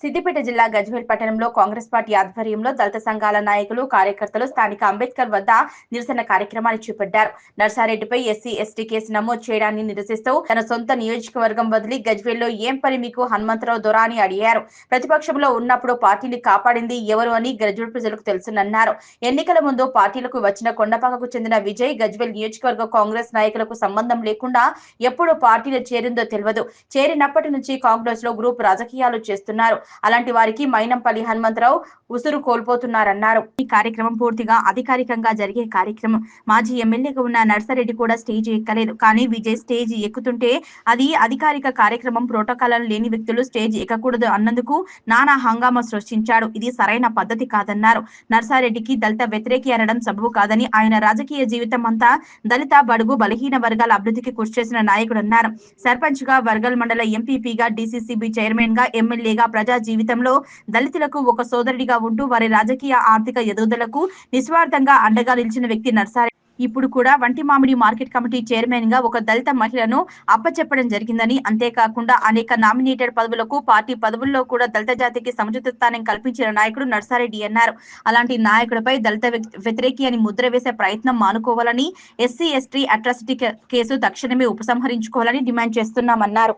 సిద్దిపేట జిల్లా గజ్వేల్ పట్టణంలో కాంగ్రెస్ పార్టీ ఆధ్వర్యంలో దళిత సంఘాల నాయకులు కార్యకర్తలు స్థానిక అంబేద్కర్ వద్ద నిరసన కార్యక్రమాన్ని చేపట్టారు. నర్సారెడ్డిపై ఎస్సీ ఎస్టీ కేసు నమోదు చేయడాన్ని నిరసిస్తూ తన సొంత నియోజకవర్గం వదిలి గజ్వేల్లో ఏం పని మీకు హనుమంతరావు దొర అని అడిగారు. ప్రతిపక్షంలో ఉన్నప్పుడు పార్టీని కాపాడింది ఎవరు అని గజ్వేల్ ప్రజలకు తెలుసునన్నారు. ఎన్నికల ముందు పార్టీలకు వచ్చిన కొండపాకకు చెందిన విజయ్ గజ్వేల్ నియోజకవర్గ కాంగ్రెస్ నాయకులకు సంబంధం లేకుండా ఎప్పుడు పార్టీలో చేరిందో తెలియదు. చేరినప్పటి నుంచి కాంగ్రెస్ లో గ్రూప్ రాజకీయాలు చేస్తున్నారు. అలాంటి వారికి మైనంపల్లి హనుమంతరావు ఉసురు కోల్పోతున్నారన్నారు. ఈ కార్యక్రమం పూర్తిగా అధికారికంగా జరిగే కార్యక్రమం. మాజీ ఎమ్మెల్యేగా ఉన్న నర్సారెడ్డి కూడా స్టేజ్ ఎక్కలేదు. కానీ విజయ్ స్టేజ్ ఎక్కుతుంటే అది అధికారిక కార్యక్రమం, ప్రోటోకాల్ లేని వ్యక్తులు స్టేజ్ ఎక్కకూడదు అన్నందుకు నానా హంగామా సృష్టించాడు. ఇది సరైన పద్ధతి కాదన్నారు. నర్సారెడ్డికి దళిత వ్యతిరేకి అనడం సబబు కాదని, ఆయన రాజకీయ జీవితం అంతా దళిత బడుగు బలహీన వర్గాల అభివృద్ధికి కృషి చేసిన నాయకుడు అన్నారు. సర్పంచ్ గా, వర్గల్ మండల ఎంపీపీగా, డీసీసీబీ చైర్మన్ గా, ఎమ్మెల్యేగా ప్రజా జీవితంలో దళితులకు ఒక సోదరుడిగా ఉంటూ వారి రాజకీయ ఆర్థిక ఎదుగుదలకు నిస్వార్థంగా అండగా నిలిచిన వ్యక్తి నర్సారెడ్డి. ఇప్పుడు కూడా వంటి మామిడి మార్కెట్ కమిటీ చైర్మన్ గా ఒక దళిత మహిళను అప్పచెప్పడం జరిగిందని, అంతేకాకుండా అనేక నామినేటెడ్ పదవులకు, పార్టీ పదవుల్లో కూడా దళిత జాతికి సముచిత స్థానం కల్పించిన నాయకుడు నర్సారెడ్డి అన్నారు. అలాంటి నాయకుడిపై దళిత వ్యతిరేకి అని ముద్ర వేసే ప్రయత్నం మానుకోవాలని, ఎస్సీ ఎస్టీ అట్రాసిటీ కేసు తక్షణమే ఉపసంహరించుకోవాలని డిమాండ్ చేస్తున్నామన్నారు.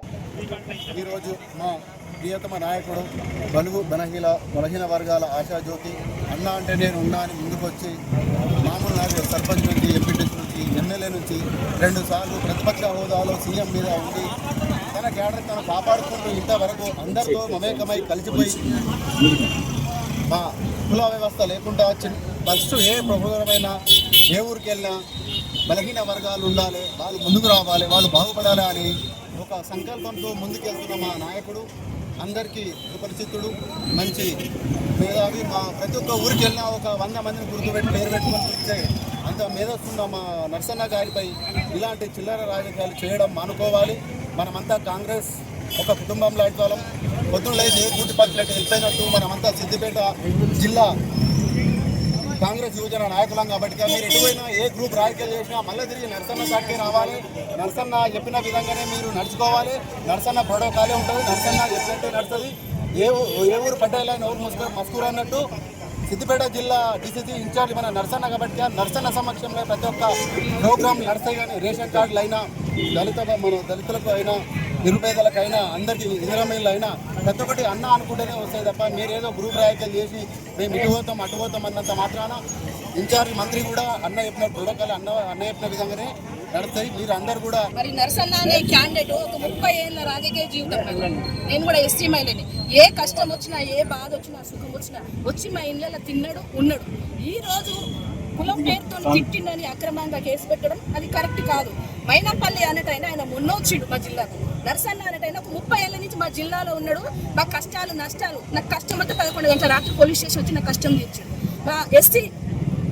ప్రియతమ నాయకుడు, బలహీన వర్గాల ఆశాజ్యోతి, అన్నా అంటే నేను ఉన్నా అని ముందుకొచ్చి మామూలు నాయకుడు సర్పంచ్ నుంచి, ఎంపీటీసీ నుంచి, ఎమ్మెల్యే నుంచి 2 సార్లు ప్రతిపక్ష హోదాలో సీఎం మీద ఉండి తన క్యాడర్ తను కాపాడుకుంటూ ఇంతవరకు అందరితో మమేకమై కలిసిపోయి మా కుల వ్యవస్థ లేకుండా ఫస్ట్ ఏ ప్రభుత్వమైనా ఏ ఊరికి వెళ్ళినా బలహీన వర్గాలు ఉండాలి, వాళ్ళు ముందుకు రావాలి, వాళ్ళు బాగుపడాలి అని ఒక సంకల్పంతో ముందుకెళ్తున్న మా నాయకుడు, అందరికీ సుపరిచితుడు, మంచి మేధావి. మా ప్రతి ఒక్క ఊరికి వెళ్ళినా ఒక 100 మందిని గుర్తుపెట్టి పేరు పెట్టుకొని చూస్తే అంత మేధస్తున్న మా నర్సన్న గారిపై ఇలాంటి చిల్లర రాజకీయాలు చేయడం మానుకోవాలి. మనమంతా కాంగ్రెస్ ఒక కుటుంబం లాంటి వాళ్ళం. పొద్దున్న లేచి ఏ గూటి పట్లకి వెళ్ళిపోయినట్టు మనమంతా సిద్దిపేట జిల్లా కాంగ్రెస్ యువజన నాయకులం కాబట్టి మీరు ఎటువైనా ఏ గ్రూప్ రాజకీయాలు చేసినా మళ్ళీ తిరిగి నర్సన్న కాడికే రావాలి. నర్సన్న చెప్పిన విధంగానే మీరు నడుచుకోవాలి. నర్సన్న ప్రోటోకాలే ఉంటుంది, నర్సన్న చెప్పినట్టే నడుస్తుంది. ఏ ఊరు పడ్డాయిలైనా ఎవరు మస్కూరు అన్నట్టు సిద్దిపేట జిల్లా డీసీసీ ఇన్ఛార్జ్ మన నర్సన్న కాబట్టి నర్సన్న సమక్షంలో ప్రతి ఒక్క ప్రోగ్రాంలు నడుస్తాయి. కానీ రేషన్ కార్డులు అయినా, దళితులకు అయినా, నిరుపేదలకైనా, అందరికీ ఇందిరామీళ్ళు అయినా ప్రతి ఒక్కటి అన్న అనుకుంటేనే వస్తాయి తప్ప మీరేదో గ్రూప్ రాజకీయాలు చేసి మేము ఇటు పోతాం అటు పోతాం అన్నంత మాత్రాన ఇన్ఛార్జ్ మంత్రి కూడా అన్న చెప్పిన ప్రోటోకాల్ అన్న చెప్పిన విధంగానే నడుస్తాయి. మీరు అందరు కూడా మరి నర్సన్న అనే క్యాండిడేట్ ఒక 30 ఏళ్ళ రాజకీయ జీవితం. నేను కూడా ఎస్టీ మహిళని. ఏ కష్టం వచ్చినా, ఏ బాధ వచ్చినా, సుఖం వచ్చినా వచ్చి మా ఇళ్ళలో తిన్నాడు, ఉన్నాడు. ఈ రోజు కులం పేరుతో తిట్టిందని అక్రమంగా కేసు పెట్టడం అది కరెక్ట్ కాదు. మైనంపల్లి అనేటైనా ఆయన మొన్న వచ్చిండు మా జిల్లాకు. నర్సన్న అనేటైనా ఒక 30 ఏళ్ళ నుంచి మా జిల్లాలో ఉన్నాడు. మా కష్టాలు నష్టాలు, నాకు కష్టం అంతా 11 గంటల రాత్రి పోలీస్ స్టేషన్ వచ్చి నా కష్టం తీర్చాడు. మా ఎస్టీ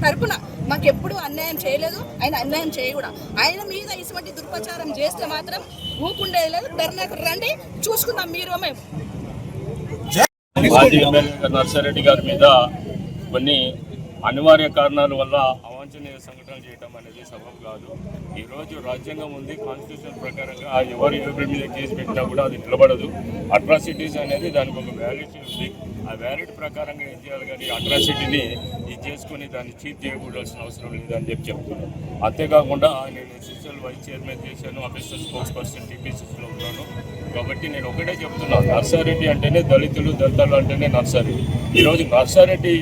తరపున మాకెప్పుడు అన్యాయం చేయలేదు, ఆయన అన్యాయం చేయకూడదు. ఆయన మీద ఇటువంటి దుర్ప్రచారం చేస్తే మాత్రం ఊకుండేది లేదు. ధర్నాకు రండి, చూసుకుందాం మీరు మేము. మాజీ ఎమ్మెల్యే నర్సారెడ్డి గారి మీద కొన్ని అనివార్య కారణాల వల్ల అవాంఛనీయ సంఘటనలు చేయడం అనేది సబబు కాదు. ఈరోజు రాజ్యాంగం ఉంది, కాన్స్టిట్యూషన్ ప్రకారంగా ఎవరి మీద కేసు పెట్టినా కూడా అది నిలబడదు. అట్రాసిటీస్ అనేది దానికి ఒక వ్యాలిడిటీ ఉంది. ఆ వ్యాలిడ్ ప్రకారంగా ఏం చేయాలి, కానీ అట్రాసిటీని ఇది చేసుకుని దాన్ని చీట్ చేయకూడాల్సిన అవసరం లేదని చెప్తున్నాను. అంతేకాకుండా నేను ఎస్ఎస్ఎల్ వైస్ చైర్మన్ చేశాను, అఫీషియల్ స్పోక్స్ పర్సన్ టీపీసీలో ఉన్నాను. కాబట్టి నేను ఒకటే చెప్తున్నాను, నర్సారెడ్డి అంటేనే దళితులు, దళితులు అంటేనే నర్సారెడ్డి. ఈరోజు నర్సారెడ్డి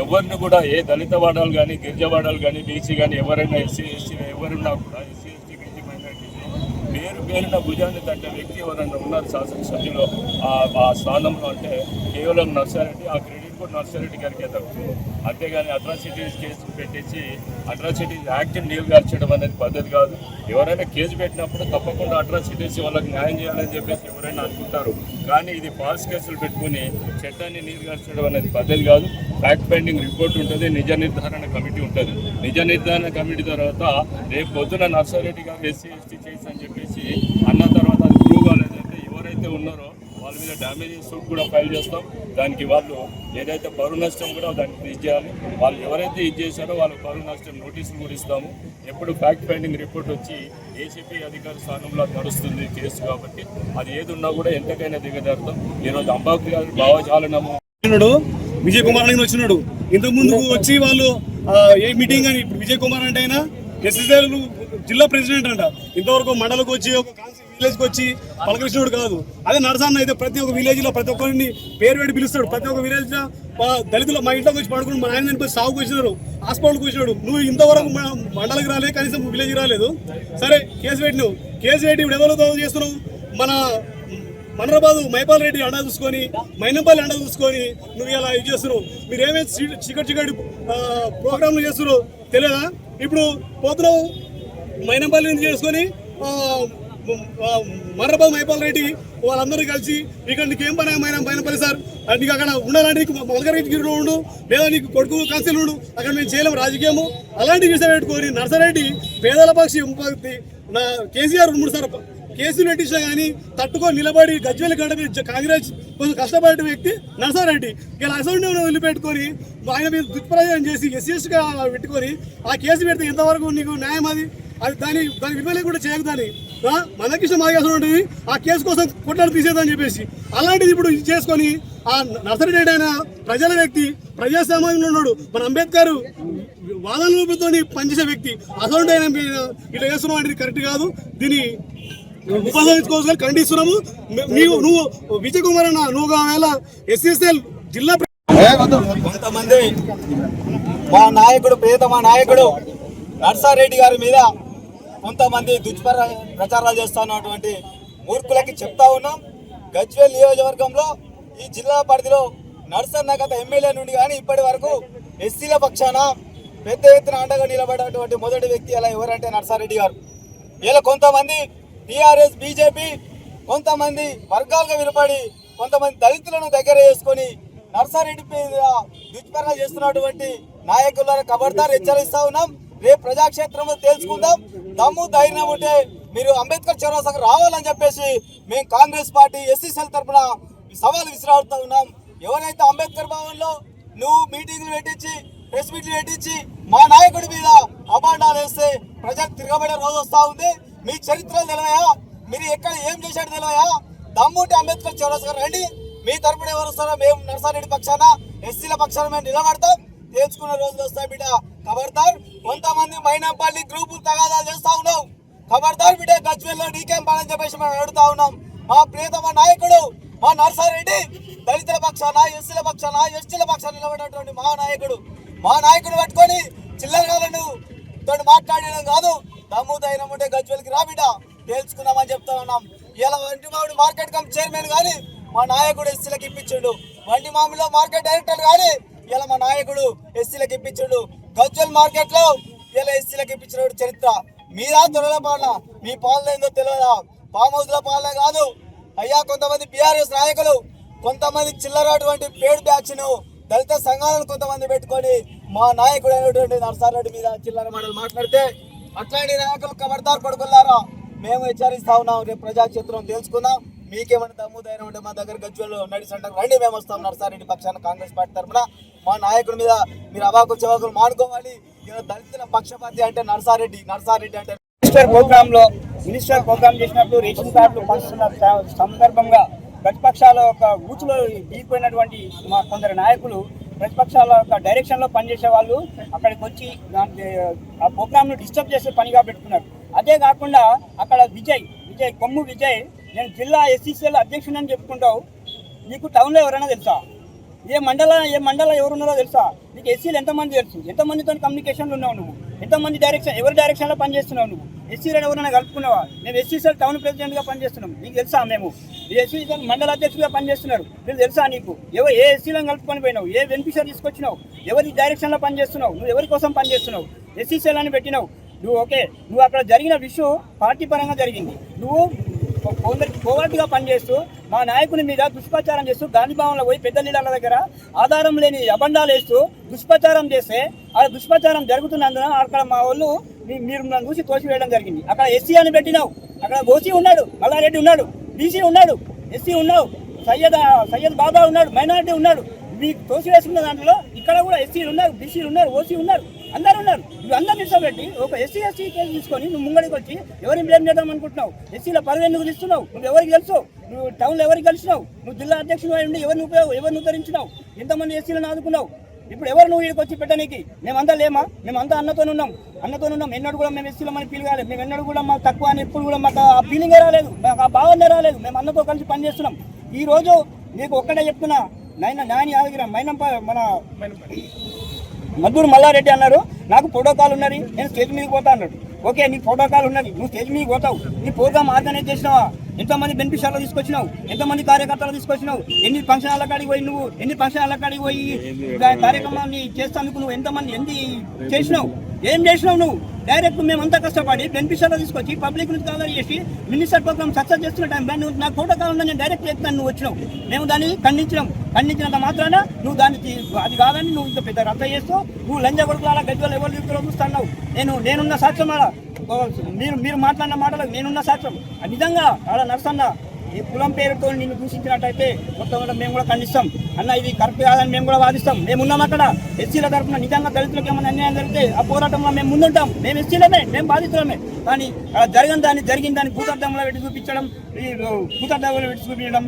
ఎవరిని కూడా ఏ దళిత వాడాలు కానీ, గిరిజవాడాలు కానీ, బీసీ కానీ, ఎవరైనా ఎస్సీ ఎస్టీ ఎవరున్నా కూడా ఎస్సీ ఎస్టీ బీసీ మైనారిటీలో పేరున భుజాన్ని తట్టే వ్యక్తి ఎవరైనా ఉన్నారు శాసనసభ్యులు ఆ స్థానంలో అంటే కేవలం నర్సారెడ్డి. ఆ క్రెడిట్ కూడా నర్సారెడ్డి గారికే తగ్గుతుంది. అంతేగాని అట్రాసిటీస్ కేసు పెట్టేసి అట్రాసిటీస్ యాక్ట్ని నీలుగార్చడం అనేది పద్ధతి కాదు. ఎవరైనా కేసు పెట్టినప్పుడు తప్పకుండా అట్రాసిటీస్ వాళ్ళకి న్యాయం చేయాలని చెప్పేసి ఎవరైనా అనుకుంటారు. కానీ ఇది ఫాల్స్ కేసులు పెట్టుకుని చట్టాన్ని నీలుగార్చడం అనేది పద్ధతి కాదు. ఫ్యాక్ట్ ఫైండింగ్ రిపోర్ట్ ఉంటుంది, నిజ నిర్ధారణ కమిటీ ఉంటుంది. నిజ నిర్ధారణ కమిటీ తర్వాత రేపు పొద్దున నర్సారెడ్డి గారు ఎస్సీ ఎస్టీ చేసి అని చెప్పేసి అన్న తర్వాత అది ప్రూవ్ కాలేదంటే ఎవరైతే ఉన్నారో వాళ్ళ మీద డ్యామేజింగ్ సూట్ కూడా ఫైల్ చేస్తాం. దానికి వాళ్ళు ఏదైతే పరువు నష్టం కూడా దానికి ఇది చేయాలి. వాళ్ళు ఎవరైతే ఇది చేశారో వాళ్ళకి పరువు నష్టం నోటీసులు కూడా ఇస్తాము. ఎప్పుడు ఫ్యాక్ట్ ఫైండింగ్ రిపోర్ట్ వచ్చి ఏసీపీ అధికారి స్థానంలో నడుస్తుంది కేసు కాబట్టి అది ఏది ఉన్నా కూడా ఎంతకైనా దిగజారుతాం. ఈరోజు అంబాకు గారి భావజాలనము విజయ్ కుమార్ అని వచ్చినాడు. ఇంతకు ముందు వచ్చి వాళ్ళు ఏ మీటింగ్ అని, ఇప్పుడు విజయ్ కుమార్ అంటే అయినా ఎస్ఎస్ఎల్ జిల్లా ప్రెసిడెంట్ అంట. ఇంతవరకు మండలకు వచ్చి ఒక విలేజ్కి వచ్చి పలకరించినోడు కాదు. అదే నరసన్న అయితే ప్రతి ఒక్క విలేజ్ లో ప్రతి ఒక్కరిని పేరు పెట్టి పిలుస్తాడు. ప్రతి ఒక్క విలేజ్ లో దళితులు మా ఇంట్లోకి వచ్చి పడుకుని మా ఆయన చనిపోయి సాగుకు వచ్చినారు, హాస్పిటల్కి వచ్చినాడు. నువ్వు ఇంతవరకు మండలికి రాలేదు, కనీసం విలేజ్ రాలేదు. సరే కేసు పెట్టినావు, కేసు పెట్టి ఇప్పుడు ఎవరితో చేస్తున్నావు? మన మనరాబాదు మైపాల్ రెడ్డి అండ చూసుకొని, మైనంపల్లి అండ చూసుకొని నువ్వు ఇలా ఇది చేస్తున్నావు. మీరు ఏమైతే చికటి ప్రోగ్రాంలు చేస్తున్నావు తెలియదా? ఇప్పుడు పోతున్నావు మైనంపల్లి నుంచి చేసుకొని మనరాబాదు మైపాల్ రెడ్డి వాళ్ళందరూ కలిసి ఇక్కడ నీకు ఏం పని మైనంపల్లి సార్, నీకు అక్కడ ఉండాలంటే నీకు మల్కారెడ్డి ఉండు, లేదా నీకు కొడుకు కాన్సిల్ ఉండు, అక్కడ మేము చేయలేము రాజకీయము. అలాంటి విషయం పెట్టుకొని నర్సారెడ్డి పేదల పక్షి నా కేసీఆర్ 3 సార్లు కేసులు పెట్టించినా కానీ తట్టుకొని నిలబడి గజ్వేల్ గడ్డ మీద కాంగ్రెస్ కొంచెం కష్టపడే వ్యక్తి నర్సారెడ్డి. ఇలా అసెంబ్లీ వదిలిపెట్టుకొని ఆయన మీద దుష్ప్రచారం చేసి ఎస్సీగా పెట్టుకొని ఆ కేసు పెడితే ఎంతవరకు నీకు న్యాయం? అది దాని విలువలే కూడా చేయకదాని మనకృష్ణ మాగేశ్వరం ఉంటుంది. ఆ కేసు కోసం కొట్లాడి తీసేదని చెప్పేసి అలాంటిది ఇప్పుడు చేసుకొని ఆ నర్సరెడ్డి అయిన ప్రజల వ్యక్తి, ప్రజాస్వామ్యంలో ఉన్నాడు. మన అంబేద్కర్ వాదనలతో పనిచేసే వ్యక్తి. అసలు ఆయన ఇట్లా చేస్తున్నాం అనేది కరెక్ట్ కాదు. దీన్ని ఉపసంహరించుకోవాలని ఖండిస్తున్నాము. నువ్వు విజయ్ కుమార్ అన్న నువ్వు ఒకవేళ ఎస్ఎస్ఎల్ జిల్లా కొంతమంది మా నాయకుడు ప్రియతమ నాయకుడు నర్సారెడ్డి గారి మీద కొంతమంది ప్రచారాలు చేస్తున్నటువంటి మూర్ఖులకి చెప్తా ఉన్నాం. గజ్వేల్ నియోజకవర్గంలో ఈ జిల్లా పరిధిలో నర్సన్న గత ఎమ్మెల్యే నుండి కానీ ఇప్పటి వరకు ఎస్సీల పక్షాన పెద్ద ఎత్తున అండగా నిలబడినటువంటి మొదటి వ్యక్తి అలా ఎవరంటే నర్సారెడ్డి గారు. ఇలా కొంతమంది టీఆర్ఎస్, బీజేపీ కొంతమంది వర్గాలుగా వినపడి కొంతమంది దళితులను దగ్గర చేసుకొని నర్సారెడ్డి మీద దుష్ప్రచారం చేస్తున్నటువంటి నాయకులను ఖబర్దార్ హెచ్చరిస్తా ఉన్నాం. రేపు ప్రజాక్షేత్రంలో తెలుసుకుందాం. దమ్ము ధైర్యం ఉంటే మీరు అంబేద్కర్ చౌరస్తాకు రావాలని చెప్పేసి మేము కాంగ్రెస్ పార్టీ ఎస్సీసీఎల్ తరఫున సవాల్ విసిరాడుతూ ఉన్నాం. ఎవరైతే అంబేద్కర్ భవన్లో నువ్వు మీటింగ్లు పెట్టించి ప్రెస్ మీట్లు పెట్టించి మా నాయకుడి మీద అబాండాలు వేస్తే ప్రజలు తిరగబడే రోజు వస్తా ఉంది. మీ చరిత్రలు తెలివయా? మీరు ఎక్కడ ఏం చేశాడు తెలివయా? దమ్ముంటే అంబేద్కర్ చౌరస్తా రండి. మీ తరపున ఎవరు వస్తారో మేము నర్సారెడ్డి పక్షాన, ఎస్సీల పక్షాన మేము నిలబడతాం. తెలుసుకున్న రోజులు వస్తాయి బిడ్డ. ఖబర్దార్. కొంతమంది మైనంపల్లి గ్రూపు తగాదాలు చేస్తా ఉన్నాం. ఖబర్దార్ బిడ్డ. గజ్వేల్లో డీకేం పాలని చెప్పేసి మేము అడుగుతా ఉన్నాం. మా ప్రియతమ నాయకుడు మా నర్సారెడ్డి దళితుల పక్షాన, ఎస్సీల పక్షాన, ఎస్టీల పక్షాన నిలబడినటువంటి మా నాయకుడు పట్టుకొని చిల్లరగాలను తోటి మాట్లాడడం కాదు. దమ్ము ధైర్యం ఉంటే గజ్వేల్కి రా బిడ్డ, తెలుసుకుందామని చెప్తా ఉన్నాం. ఇలా వంటి మామిడి మార్కెట్ కమిటీ చైర్మన్ కానీ మా నాయకుడు ఎస్సీలకు ఇప్పించుండు. వంటి మామిడిలో మార్కెట్ డైరెక్టర్ కానీ ఇలా మా నాయకుడు ఎస్సీలకు ఇప్పించుండు. గజ్వేల్ మార్కెట్ లో ఇలా ఎస్సీలకు ఇప్పించిన చరిత్ర మీరా తొరల పాలన. మీ పాలన ఏందో తెలియదా? ఫామ్ హౌస్ లో పాలన కాదు అయ్యా. కొంతమంది బీఆర్ఎస్ నాయకులు, కొంతమంది చిల్లరటువంటి పేడ్ బ్యాచ్ ను, దళిత సంఘాలను కొంతమంది పెట్టుకొని మా నాయకుడు అయినటువంటి నర్సారెడ్డి మీద చిల్లర మాటలు మాట్లాడితే అట్లాంటి నాయకులు ఖబర్దార్ పడుకున్నారా మేము హెచ్చరిస్తా ఉన్నాం. రేపు ప్రజాక్షేత్రం తెలుసుకుందాం. మీకేమైనా దమ్ము ధైర్యం ఉంటే మా దగ్గర గజ్వేల్లో నడిసంటారు రండి, మేము వస్తాం. నర్సారెడ్డి పక్షాన కాంగ్రెస్ పార్టీ తరఫున మా నాయకుడి మీద మీరు అవాకు చవాకులు మానుకోవాలి. దళితుల పక్షపాతి అంటే నర్సారెడ్డి అంటే మినిస్టర్ ప్రోగ్రామ్ చేసినప్పుడు రేషన్ కార్డులు పంచుతున్న సందర్భంగా ప్రతిపక్షాల యొక్క ఊచులో దిగిపోయినటువంటి మా కొందరు నాయకులు ప్రతిపక్షాల యొక్క డైరెక్షన్లో పనిచేసే వాళ్ళు అక్కడికి వచ్చి ఆ ప్రోగ్రామ్ను డిస్టర్బ్ చేసే పనిగా పెట్టుకున్నారు. అదే కాకుండా అక్కడ కొమ్ము విజయ్ నేను జిల్లా ఎస్సీసీఎల్ అధ్యక్షుడు అని చెప్పుకుంటావు. నీకు టౌన్లో ఎవరైనా తెలుసా? ఏ మండలం ఎవరున్నారో తెలుసా? నీకు ఎస్సీలు ఎంతమంది తెలుసు? ఎంతమందితో కమ్యూనికేషన్లు ఉన్నావు నువ్వు? ఎంతమంది ఎవరి డైరెక్షన్లో పనిచేస్తున్నావు నువ్వు? ఎస్సీలను ఎవరైనా కలుపుకున్నావా? మేము ఎస్సీసీఎల్ టౌన్ ప్రెసిడెంట్గా పనిచేస్తున్నాం. నీకు తెలుసా? మేము ఎస్సీసీఎల్ మండల అధ్యక్షుడిగా పనిచేస్తున్నారు. మీరు తెలుసా నీకు? ఏ ఎస్సీలను కలుపుకొని పోయినావు? ఏ బెనిఫిషియర్ తీసుకొచ్చినావు? ఎవరి డైరెక్షన్లో పనిచేస్తున్నావు? నువ్వు ఎవరి కోసం పనిచేస్తున్నావు? ఎస్సీసీఎల్ అని పెట్టినావు నువ్వు. ఓకే, నువ్వు అక్కడ జరిగిన విషయం పార్టీ పరంగా జరిగింది. నువ్వు కోవర్ట్గా పనిచేస్తూ మా నాయకుని మీద దుష్ప్రచారం చేస్తూ గాంధీభవన్లో పోయి పెద్ద లీడర్ల దగ్గర ఆధారం లేని అబండాలు వేస్తూ దుష్ప్రచారం చేస్తే ఆ దుష్ప్రచారం జరుగుతున్నందున అక్కడ మా వాళ్ళు మీరు నన్ను చూసి తోసివేయడం జరిగింది. అక్కడ ఎస్సీ అని పెట్టినావు. అక్కడ ఓసీ ఉన్నాడు, మల్లారెడ్డి ఉన్నాడు, బీసీ ఉన్నాడు, ఎస్సీ ఉన్నావు. సయ్యద్ బాబా ఉన్నాడు, మైనారిటీ ఉన్నాడు. మీకు తోసివేసుకున్న దాంట్లో ఇక్కడ కూడా ఎస్సీలు ఉన్నారు, బీసీలు ఉన్నారు, ఓసీ ఉన్నారు, అందరు ఉన్నారు. నువ్వు అందరు నిలిచోబెట్టి ఒక ఎస్సీ కేసు తీసుకొని నువ్వు ముంగడికి వచ్చి ఎవరిని బ్లేమ్ చేద్దాం అనుకుంటున్నావు? ఎస్సీల పరువు ఎందుకు తీస్తున్నావు? నువ్వు ఎవరికి తెలుసు? నువ్వు టౌన్లో ఎవరికి కలిసినావు? నువ్వు జిల్లా అధ్యక్షుడు ఉండి ఎవరిని ఉద్ధరించినావు? ఎంతమంది ఎస్సీలను ఆదుకున్నావు? ఇప్పుడు ఎవరు నువ్వు వీడికి వచ్చి పెట్టడానికి? మేమంతా లేమా? మేమంతా అన్నతో ఉన్నాం. ఎన్నడూ కూడా మేము ఎస్సీలో మనకి ఫీల్ కాలేదు. మేము ఎన్నడూ కూడా మాకు తక్కువ అని ఎప్పుడు కూడా మాకు ఆ ఫీలింగే రాలేదు, మాకు ఆ భావనే రాలేదు. మేము అన్నతో కలిసి పనిచేస్తున్నాం. ఈ రోజు నీకు ఒక్కటే చెప్తున్నా, నాని యాదగిరి మన మద్దూరు మల్లారెడ్డి అన్నారు, నాకు ప్రోటోకాల్ ఉన్నది, నేను స్టేజ్ మీదకి పోతా అన్నాడు. ఓకే, నీకు ప్రోటోకాల్ ఉన్నది, నువ్వు స్టేజ్ మీదకి పోతావు. నీ ప్రోగ్రామ్ ఆర్గనైజ్ చేసినావా? ఎంతమంది బెనిఫిషియర్లు తీసుకొచ్చినావు? ఎంతమంది కార్యకర్తలు తీసుకొచ్చినావు? ఎన్ని ఫంక్షన్ల కాడికి పోయి కార్యక్రమాన్ని చేస్తానికి నువ్వు ఎన్ని చేసినావు? ఏం చేసినావు నువ్వు? డైరెక్ట్ మేమంతా కష్టపడి బెనిఫిషియర్లు తీసుకొచ్చి పబ్లిక్ నుంచి కవర్ చేసి మినిస్టర్ ప్రోగ్రామ్ సక్సెస్ చేస్తున్న టైం నువ్వు నాకు ప్రోటోకాల్ ఉందని నేను డైరెక్ట్ చెప్తాను. నువ్వు వచ్చినావు, మేము దాన్ని ఖండించినంత మాత్రాన నువ్వు దానికి అది కాదని నువ్వు ఇంత పెద్ద రద్ద చేస్తూ నువ్వు లంజ కొడుకులు అలా గజ్జలు ఎవరు చూస్తారో చూస్తున్నావు. నేనున్న సాక్ష్యం అలా మీరు మాట్లాడిన మాటలకు నేనున్న సాక్ష్యం. నిజంగా అలా నర్సన్న ఈ కులం పేరుతో నిన్ను దూషించినట్టయితే మొత్తం మేము కూడా ఖండిస్తాం. అన్న ఇది కరెక్ట్ కాదని మేము కూడా వాదిస్తాం. మేము ఉన్నాం అక్కడ ఎస్సీల తరఫున. నిజంగా దళితులకు ఏమైనా అన్యాయం జరిగితే ఆ పోరాటంలో మేము ముందుంటాం. మేము ఎస్సీలమే, మేము బాధితులమే. కానీ జరిగిన దాన్ని భూతార్థంలో పెట్టి చూపించడం, ఈ భూతార్థంలో పెట్టి చూపించడం